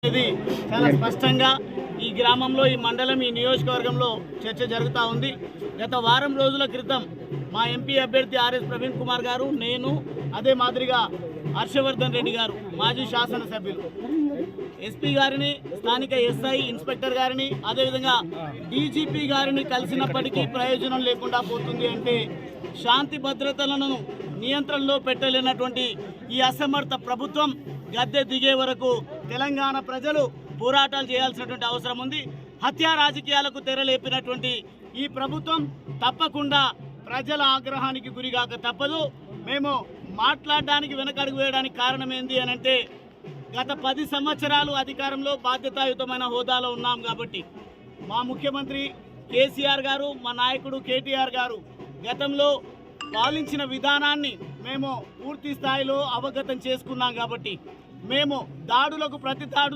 ఇది చాలా స్పష్టంగా ఈ గ్రామంలో, ఈ మండలం, ఈ నియోజకవర్గంలో చర్చ జరుగుతూ ఉంది. గత వారం రోజుల క్రితం మా ఎంపీ అభ్యర్థి ఆర్ఎస్ ప్రవీణ్ కుమార్ గారు, నేను, అదే మాదిరిగా హర్షవర్ధన్ రెడ్డి గారు, మాజీ శాసనసభ్యులు, ఎస్పీ గారిని, స్థానిక ఎస్ఐ ఇన్స్పెక్టర్ గారిని, అదేవిధంగా డీజీపీ గారిని కలిసినప్పటికీ ప్రయోజనం లేకుండా పోతుంది. అంటే శాంతి భద్రతలను నియంత్రణలో పెట్టలేనటువంటి ఈ అసమర్థ ప్రభుత్వం గద్దె దిగే వరకు తెలంగాణ ప్రజలు పోరాటాలు చేయాల్సినటువంటి అవసరం ఉంది. హత్యా రాజకీయాలకు తెరలేపినటువంటి ఈ ప్రభుత్వం తప్పకుండా ప్రజల ఆగ్రహానికి గురిగాక తప్పదు. మేము మాట్లాడడానికి వెనకడుగు వేయడానికి కారణం ఏంది అని అంటే, గత 10 సంవత్సరాలు అధికారంలో బాధ్యతాయుతమైన హోదాలో ఉన్నాం కాబట్టి మా ముఖ్యమంత్రి కేసీఆర్ గారు, మా నాయకుడు కేటీఆర్ గారు గతంలో పాలించిన విధానాన్ని మేము పూర్తి స్థాయిలో అవగతం చేసుకున్నాం కాబట్టి మేము దాడులకు ప్రతి దాడులు